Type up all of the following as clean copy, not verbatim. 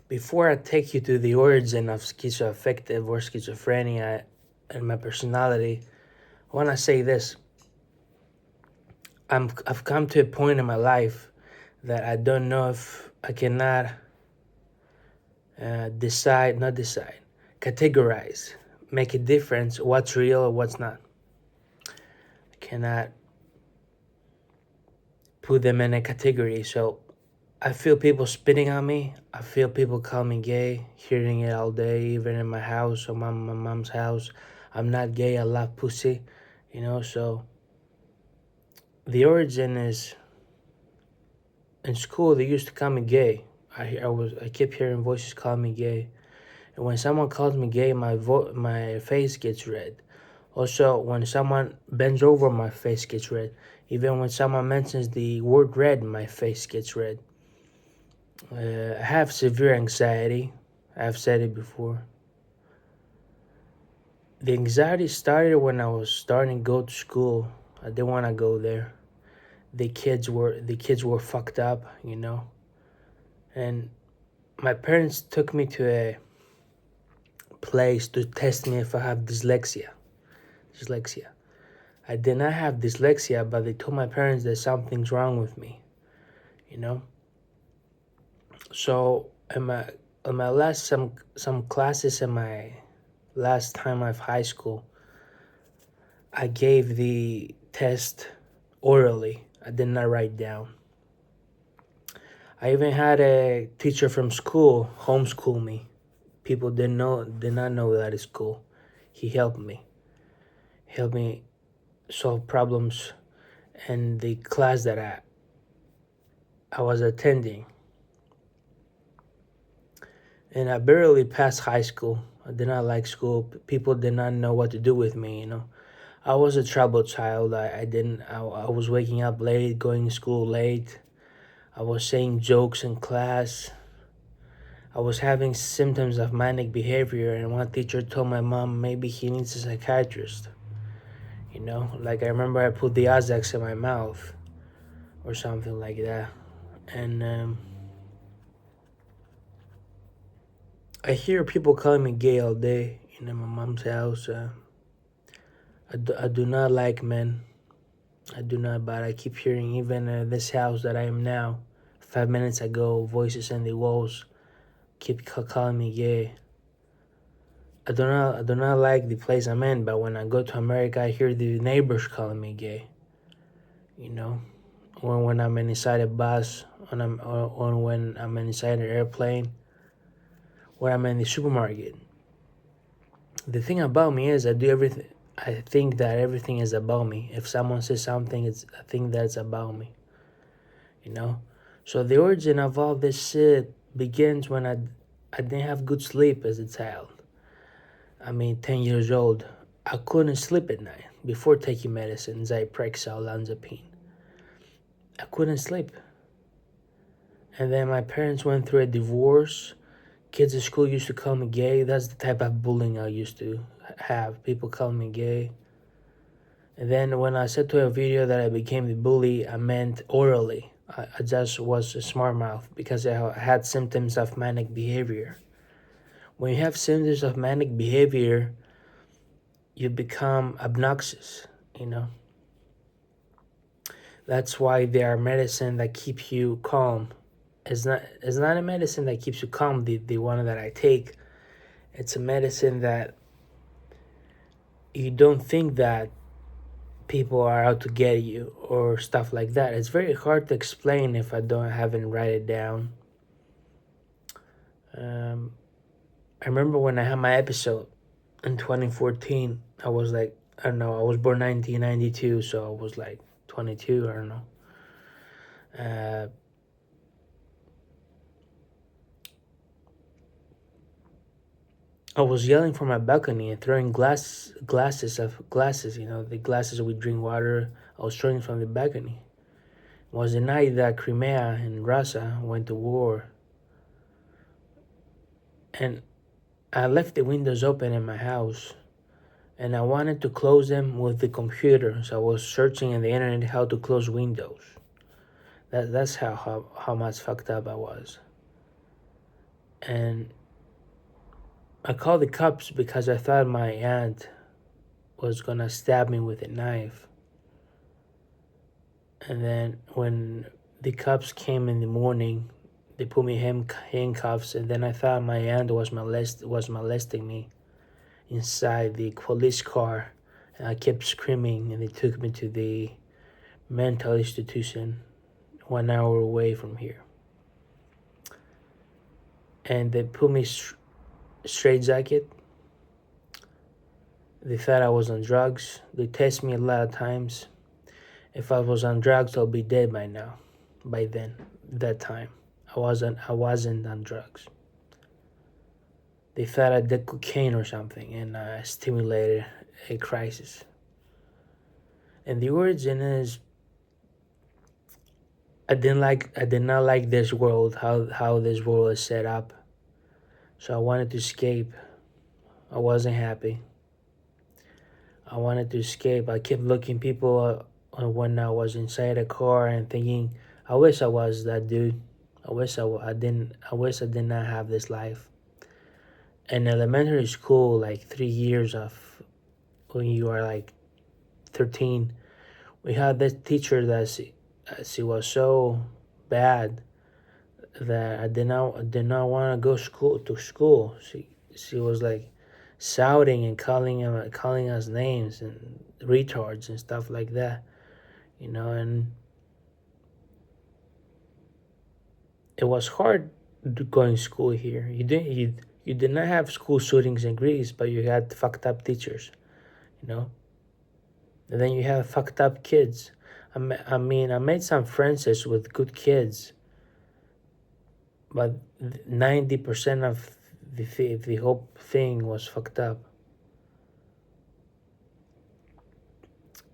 Before I take you to the origin of schizoaffective or schizophrenia and my personality, I want to say this. I've come to a point in my life that I don't know if I cannot not decide, categorize, make a difference what's real or what's not. I cannot put them in a category. So I feel people spitting on me. I feel people call me gay, hearing it all day, even in my house or my mom's house. I'm not gay, I love pussy, so the origin is in school they used to call me gay. I kept hearing voices call me gay. And when someone calls me gay, my face gets red. Also, when someone bends over, my face gets red. Even when someone mentions the word red, my face gets red. I have severe anxiety. I've said it before. The anxiety started when I was starting to go to school. I didn't want to go there. The kids were fucked up, and my parents took me to a place to test me if I have dyslexia. Dyslexia. I did not have dyslexia, but they told my parents that something's wrong with me, you know. So in my last some classes in my last time of high school, I gave the test orally. I did not write down. I even had a teacher from school homeschool me. People did not know that at school. He helped me solve problems in the class that I was attending. And I barely passed high school. I did not like school. People did not know what to do with me. I was a troubled child. I was waking up late, going to school late. I was saying jokes in class. I was having symptoms of manic behavior, and one teacher told my mom maybe he needs a psychiatrist. Like I remember I put the Azax in my mouth or something like that. And I hear people calling me gay all day in my mom's house. I do not like men. I do not, but I keep hearing even this house that I am now. 5 minutes ago, voices in the walls keep calling me gay. I do not like the place I'm in, but when I go to America, I hear the neighbors calling me gay. You know, when I'm inside a bus, or when I'm inside an airplane, when I'm in the supermarket. The thing about me is I do everything. I think that everything is about me. If someone says something, I think that's about me. You know, so the origin of all this shit begins when I didn't have good sleep as a child. 10 years old. I couldn't sleep at night before taking medicine, Zyprexa, olanzapine. I couldn't sleep. And then my parents went through a divorce. Kids at school used to call me gay. That's the type of bullying I used to have. People calling me gay. And then when I said to a video that I became the bully, I meant orally. I just was a smart mouth because I had symptoms of manic behavior. When you have symptoms of manic behavior, you become obnoxious, you know. That's why there are medicine that keep you calm. It's not a medicine that keeps you calm, the one that I take. It's a medicine that you don't think that people are out to get you or stuff like that. It's very hard to explain if I haven't write it down. I remember when I had my episode in 2014. I was like, I don't know. I was born 1992, so I was like 22. I don't know. I was yelling from my balcony and throwing glasses, the glasses we drink water. I was throwing from the balcony. It was the night that Crimea and Russia went to war. And I left the windows open in my house. And I wanted to close them with the computer. So I was searching in the internet how to close windows. That's how much fucked up I was. And I called the cops because I thought my aunt was gonna stab me with a knife. And then when the cops came in the morning, they put me handcuffs, and then I thought my aunt was molesting me inside the police car. And I kept screaming, and they took me to the mental institution 1 hour away from here. And they put me straight jacket. They thought I was on drugs. They tested me a lot of times. If I was on drugs, I'll be dead by now. By then, that time, I wasn't on drugs. They thought I did cocaine or something, and stimulated a crisis. And the origin is I did not like this world, how this world is set up. So I wanted to escape. I wasn't happy. I wanted to escape. I kept looking people when I was inside a car and thinking, I wish I was that dude. I wish I didn't. I wish I did not have this life. In elementary school, like 3 years of when you are like 13, we had this teacher that she was so bad that I did not want to go to school. She was like shouting and calling us names and retards and stuff like that, and it was hard going to school here. You did not have school shootings in Greece, but you had fucked up teachers, you know, and then you have fucked up kids. I made some friendships with good kids, but 90% of the whole thing was fucked up.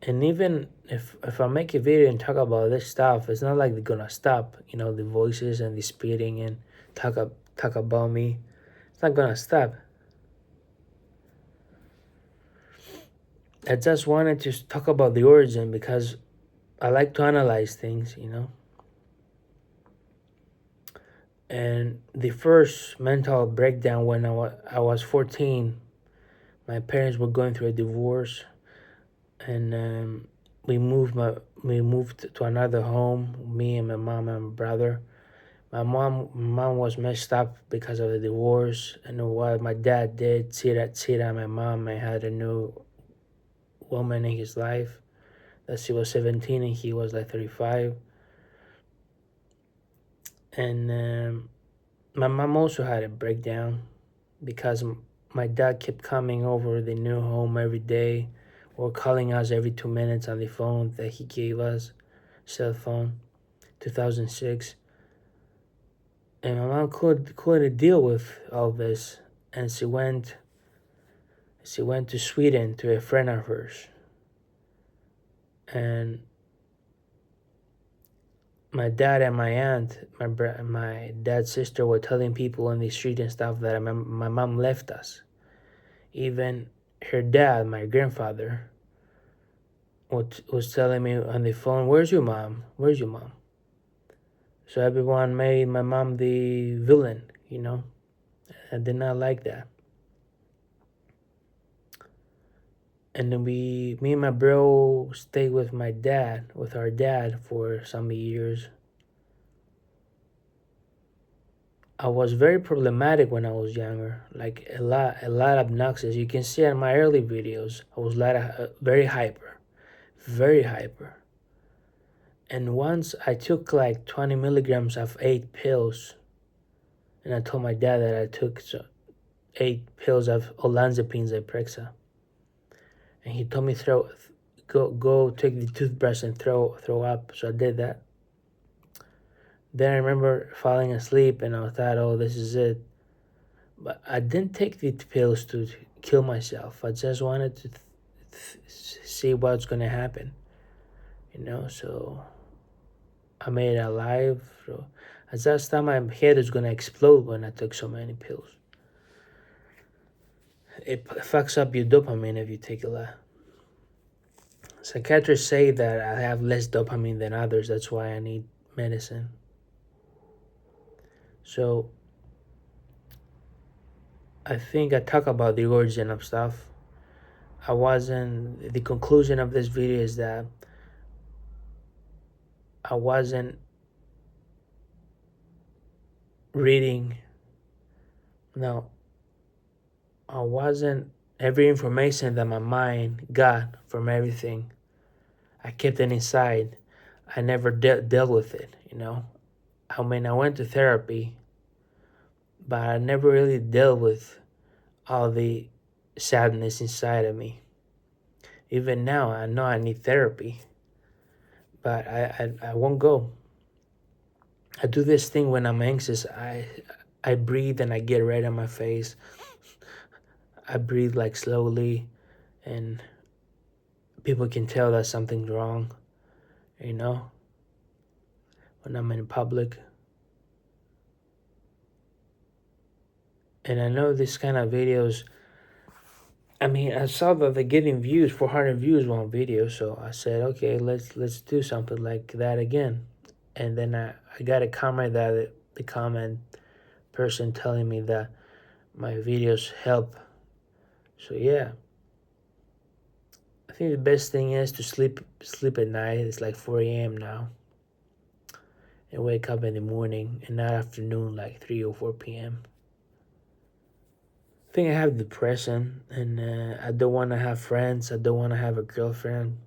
And even if I make a video and talk about this stuff, it's not like they're gonna stop. The voices and the speeding and talk about me. It's not gonna stop. I just wanted to talk about the origin because I like to analyze things. And the first mental breakdown when I was 14, my parents were going through a divorce, and we moved to another home. Me and my mom and my brother. My mom was messed up because of the divorce, and what my dad did, cheated on my mom and had a new woman in his life. That she was 17 and he was like 35. And my mom also had a breakdown because my dad kept coming over the new home every day, or calling us every 2 minutes on the phone that he gave us, cell phone, 2006. And my mom couldn't deal with all this, and she went to Sweden to a friend of hers. And my dad and my aunt, my dad's sister, were telling people on the street and stuff that my mom left us. Even her dad, my grandfather, was telling me on the phone, "Where's your mom? Where's your mom?" So everyone made my mom the villain. I did not like that. And then me and my bro stayed with our dad for some years. I was very problematic when I was younger, like a lot obnoxious. You can see in my early videos, I was very hyper, very hyper. And once I took like 20 milligrams of 8 pills, and I told my dad that I took 8 pills of olanzapine Zyprexa, and he told me go take the toothbrush and throw up. So I did that. Then I remember falling asleep, and I thought, oh, this is it. But I didn't take the pills to kill myself. I just wanted to see what's gonna happen. So I made it alive. So I just thought my head was gonna explode when I took so many pills. It fucks up your dopamine if you take a lot. Psychiatrists say that I have less dopamine than others. That's why I need medicine. So I think I talk about the origin of stuff. I wasn't. The conclusion of this video is that I wasn't reading. No, I wasn't. Every information that my mind got from everything, I kept it inside. I never dealt with it. I mean, I went to therapy, but I never really dealt with all the sadness inside of me. Even now, I know I need therapy, but I won't go. I do this thing when I'm anxious. I breathe and I get red on my face. I breathe like slowly, and people can tell that something's wrong. You know, when I'm in public, and I know this kind of videos. I mean, I saw that they're getting views, 400 views one video, so I said, okay, let's do something like that again. And then I got a comment that the comment person telling me that my videos help. So yeah, I think the best thing is to sleep at night. It's like 4 a.m. now, and wake up in the morning and not afternoon like 3 or 4 p.m. I think I have depression, and I don't want to have friends. I don't want to have a girlfriend.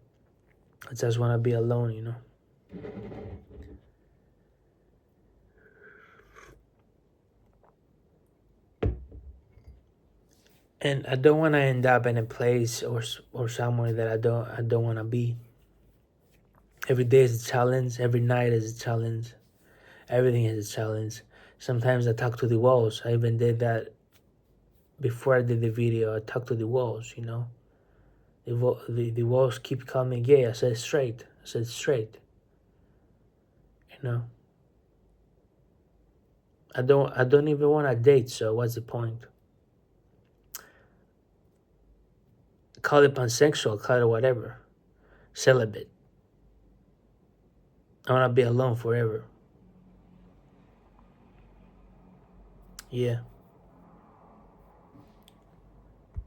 I just want to be alone. And I don't want to end up in a place or somewhere that I don't want to be. Every day is a challenge. Every night is a challenge. Everything is a challenge. Sometimes I talk to the walls. I even did that before I did the video. I talked to the walls. The walls keep calling me gay. I said straight. I said straight. You know. I don't even want to date. So what's the point? Call it pansexual. Call it whatever. Celibate. I want to be alone forever. Yeah.